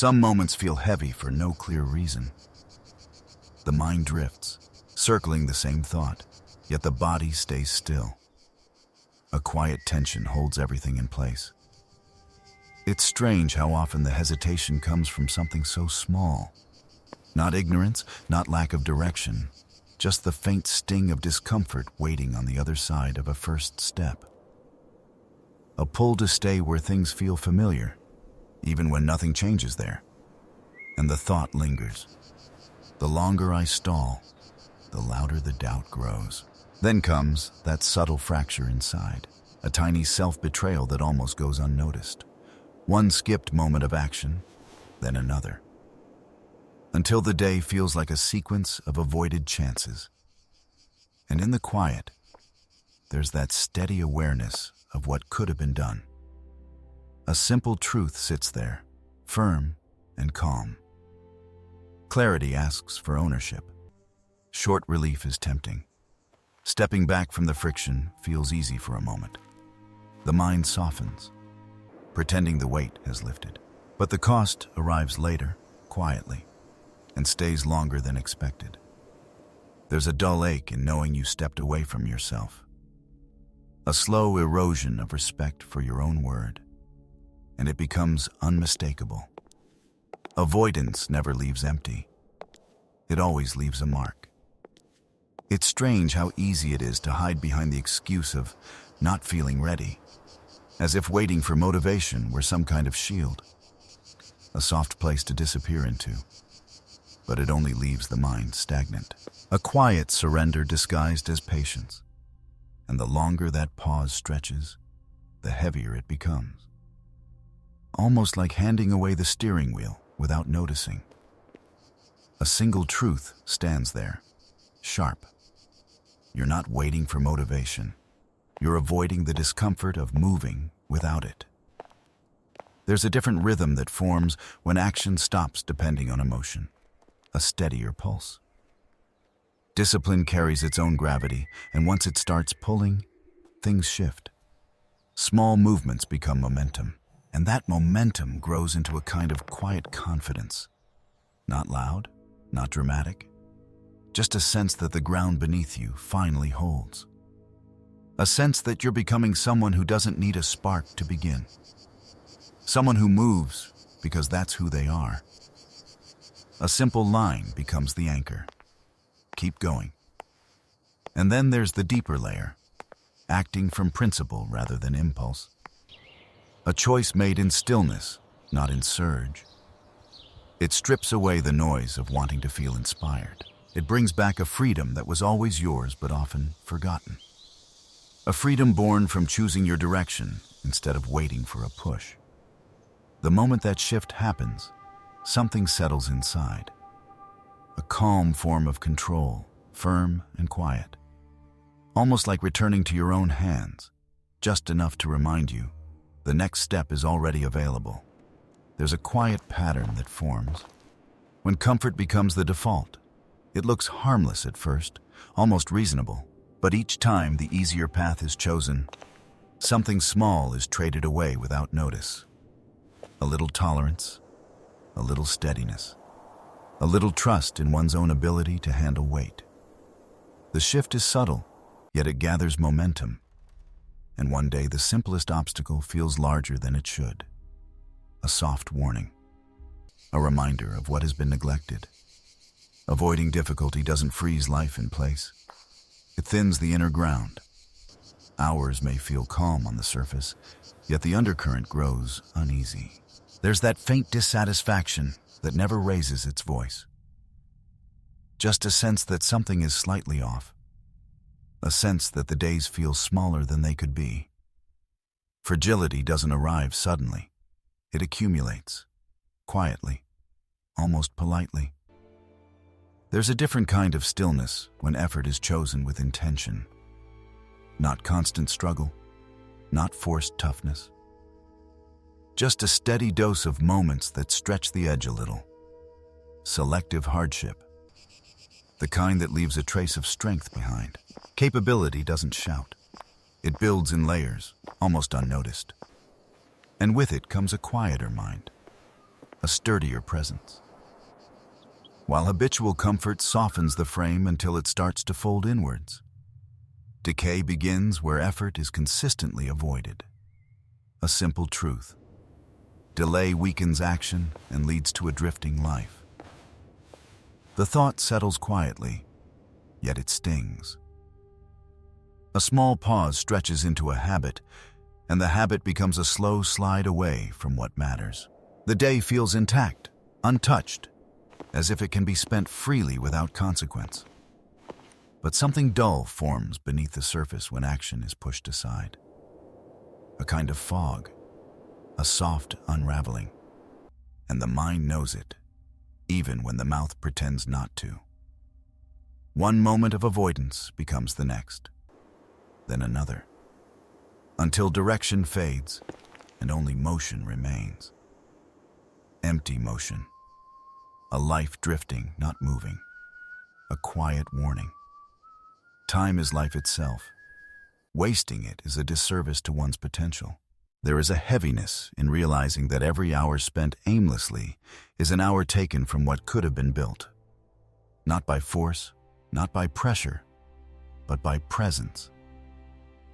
Some moments feel heavy for no clear reason. The mind drifts, circling the same thought, yet the body stays still. A quiet tension holds everything in place. It's strange how often the hesitation comes from something so small. Not ignorance, not lack of direction, just the faint sting of discomfort waiting on the other side of a first step. A pull to stay where things feel familiar, even when nothing changes there. And the thought lingers. The longer I stall, the louder the doubt grows. Then comes that subtle fracture inside, a tiny self-betrayal that almost goes unnoticed. One skipped moment of action, then another. Until the day feels like a sequence of avoided chances. And in the quiet, there's that steady awareness of what could have been done. A simple truth sits there, firm and calm. Clarity asks for ownership. Short relief is tempting. Stepping back from the friction feels easy for a moment. The mind softens, pretending the weight has lifted. But the cost arrives later, quietly, and stays longer than expected. There's a dull ache in knowing you stepped away from yourself. A slow erosion of respect for your own word, and it becomes unmistakable. Avoidance never leaves empty. It always leaves a mark. It's strange how easy it is to hide behind the excuse of not feeling ready, as if waiting for motivation were some kind of shield, a soft place to disappear into. But it only leaves the mind stagnant. A quiet surrender disguised as patience. And the longer that pause stretches, the heavier it becomes. Almost like handing away the steering wheel without noticing. A single truth stands there, sharp. You're not waiting for motivation. You're avoiding the discomfort of moving without it. There's a different rhythm that forms when action stops depending on emotion. A steadier pulse. Discipline carries its own gravity, and once it starts pulling, things shift. Small movements become momentum, and that momentum grows into a kind of quiet confidence. Not loud, not dramatic, just a sense that the ground beneath you finally holds. A sense that you're becoming someone who doesn't need a spark to begin. Someone who moves because that's who they are. A simple line becomes the anchor. Keep going. And then there's the deeper layer, acting from principle rather than impulse. A choice made in stillness, not in surge. It strips away the noise of wanting to feel inspired. It brings back a freedom that was always yours but often forgotten. A freedom born from choosing your direction instead of waiting for a push. The moment that shift happens, something settles inside. A calm form of control, firm and quiet. Almost like returning to your own hands, just enough to remind you the next step is already available. There's a quiet pattern that forms. When comfort becomes the default, it looks harmless at first, almost reasonable, but each time the easier path is chosen, something small is traded away without notice. A little tolerance, a little steadiness, a little trust in one's own ability to handle weight. The shift is subtle, yet it gathers momentum. And one day the simplest obstacle feels larger than it should. A soft warning. A reminder of what has been neglected. Avoiding difficulty doesn't freeze life in place. It thins the inner ground. Hours may feel calm on the surface, yet the undercurrent grows uneasy. There's that faint dissatisfaction that never raises its voice. Just a sense that something is slightly off. A sense that the days feel smaller than they could be. Fragility doesn't arrive suddenly. It accumulates, quietly, almost politely. There's a different kind of stillness when effort is chosen with intention. Not constant struggle, not forced toughness. Just a steady dose of moments that stretch the edge a little. Selective hardship. The kind that leaves a trace of strength behind. Capability doesn't shout. It builds in layers, almost unnoticed. And with it comes a quieter mind. a sturdier presence. While habitual comfort softens the frame until it starts to fold inwards, decay begins where effort is consistently avoided. A simple truth: delay weakens action and leads to a drifting life. The thought settles quietly, yet it stings. A small pause stretches into a habit, and the habit becomes a slow slide away from what matters. The day feels intact, untouched, as if it can be spent freely without consequence. But something dull forms beneath the surface when action is pushed aside. A kind of fog, a soft unraveling, and the mind knows it, even when the mouth pretends not to. One moment of avoidance becomes the next, then another, until direction fades and only motion remains. Empty motion, a life drifting, not moving, a quiet warning. Time is life itself. Wasting it is a disservice to one's potential. There is a heaviness in realizing that every hour spent aimlessly is an hour taken from what could have been built. Not by force, not by pressure, but by presence.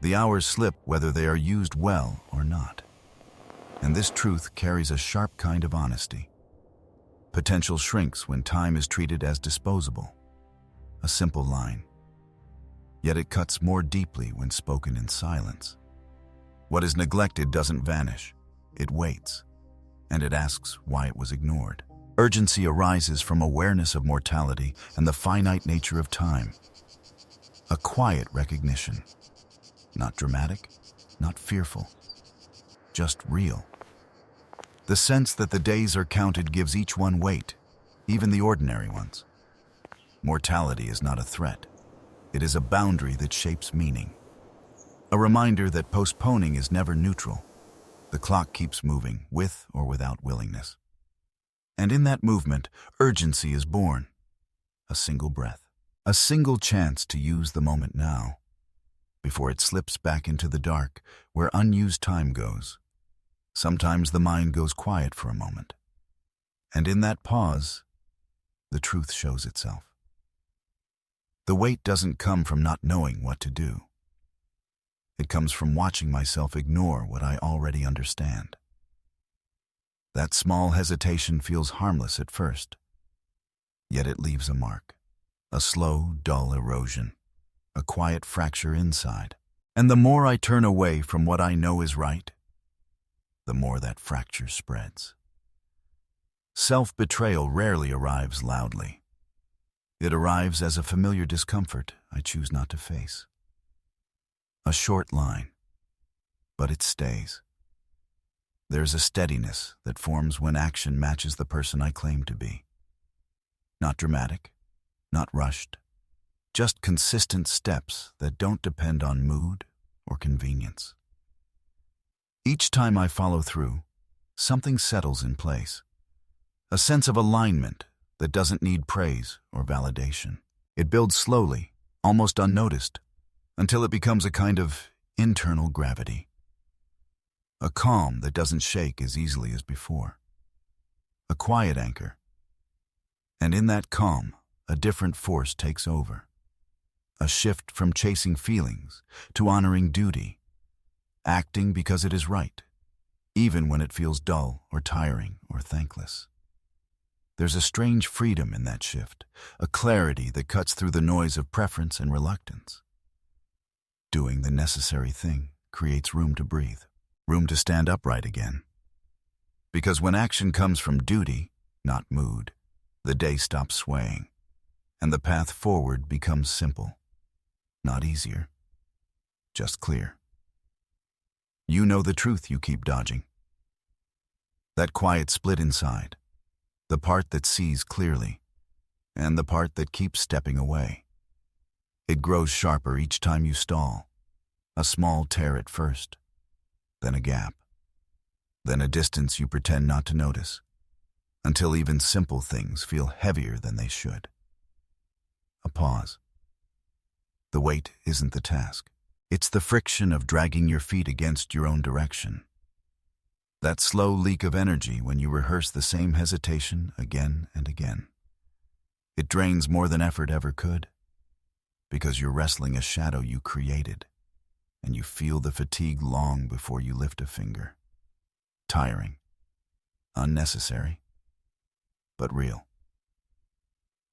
The hours slip whether they are used well or not. And this truth carries a sharp kind of honesty. Potential shrinks when time is treated as disposable. A simple line. Yet it cuts more deeply when spoken in silence. What is neglected doesn't vanish. It waits, and it asks why it was ignored. Urgency arises from awareness of mortality and the finite nature of time. A quiet recognition. Not dramatic, not fearful, just real. The sense that the days are counted gives each one weight, even the ordinary ones. Mortality is not a threat. It is a boundary that shapes meaning. A reminder that postponing is never neutral. The clock keeps moving, with or without willingness. And in that movement, urgency is born. A single breath, a single chance to use the moment now, before it slips back into the dark where unused time goes. Sometimes the mind goes quiet for a moment. And in that pause, the truth shows itself. The weight doesn't come from not knowing what to do. It comes from watching myself ignore what I already understand. That small hesitation feels harmless at first, yet it leaves a mark, a slow, dull erosion, a quiet fracture inside. And the more I turn away from what I know is right, the more that fracture spreads. Self-betrayal rarely arrives loudly. It arrives as a familiar discomfort I choose not to face. A short line, but it stays. There's a steadiness that forms when action matches the person I claim to be. Not dramatic, not rushed, just consistent steps that don't depend on mood or convenience. Each time I follow through, something settles in place. A sense of alignment that doesn't need praise or validation. It builds slowly, almost unnoticed, until it becomes a kind of internal gravity. A calm that doesn't shake as easily as before. A quiet anchor. And in that calm, a different force takes over. A shift from chasing feelings to honoring duty. Acting because it is right, even when it feels dull or tiring or thankless. There's a strange freedom in that shift, a clarity that cuts through the noise of preference and reluctance. Doing the necessary thing creates room to breathe, room to stand upright again. Because when action comes from duty, not mood, the day stops swaying, and the path forward becomes simple. Not easier, just clear. You know the truth you keep dodging. That quiet split inside, the part that sees clearly, and the part that keeps stepping away. It grows sharper each time you stall. A small tear at first, then a gap, then a distance you pretend not to notice, until even simple things feel heavier than they should. A pause. The weight isn't the task. It's the friction of dragging your feet against your own direction. That slow leak of energy when you rehearse the same hesitation again and again. It drains more than effort ever could, because you're wrestling a shadow you created, and you feel the fatigue long before you lift a finger. Tiring, unnecessary, but real.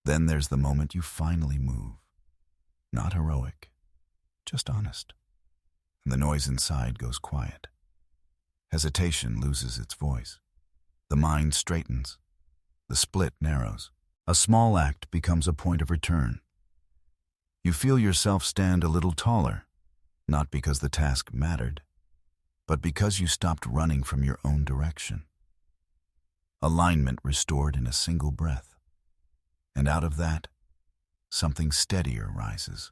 Then there's the moment you finally move. Not heroic, just honest. And the noise inside goes quiet. Hesitation loses its voice. The mind straightens. The split narrows. A small act becomes a point of return. You feel yourself stand a little taller, not because the task mattered, but because you stopped running from your own direction. Alignment restored in a single breath. And out of that, something steadier rises.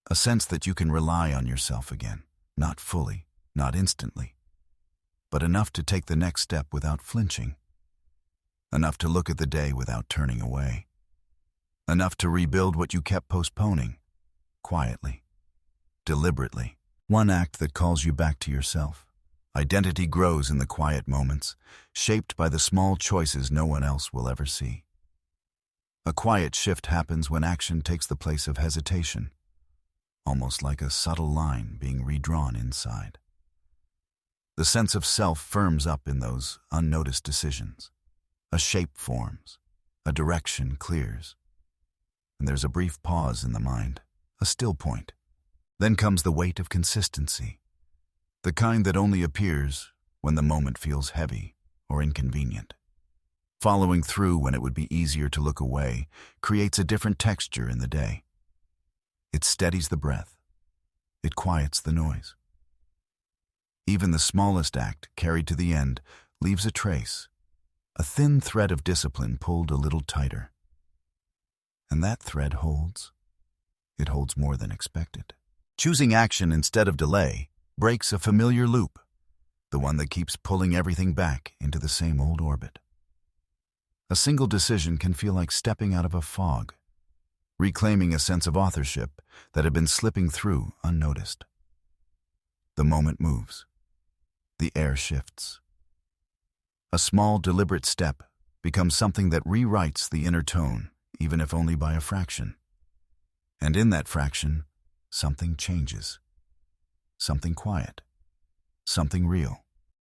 A sense that you can rely on yourself again, not fully, not instantly, but enough to take the next step without flinching. Enough to look at the day without turning away. Enough to rebuild what you kept postponing, quietly, deliberately. One act that calls you back to yourself. Identity grows in the quiet moments, shaped by the small choices no one else will ever see. A quiet shift happens when action takes the place of hesitation, almost like a subtle line being redrawn inside. The sense of self firms up in those unnoticed decisions. A shape forms, a direction clears, and there's a brief pause in the mind, a still point. Then comes the weight of consistency, the kind that only appears when the moment feels heavy or inconvenient. Following through when it would be easier to look away creates a different texture in the day. It steadies the breath. It quiets the noise. Even the smallest act, carried to the end, leaves a trace, a thin thread of discipline pulled a little tighter. And that thread holds. It holds more than expected. Choosing action instead of delay breaks a familiar loop, the one that keeps pulling everything back into the same old orbit. A single decision can feel like stepping out of a fog, reclaiming a sense of authorship that had been slipping through unnoticed. The moment moves. The air shifts. A small, deliberate step becomes something that rewrites the inner tone, even if only by a fraction. And in that fraction, something changes. Something quiet. Something real.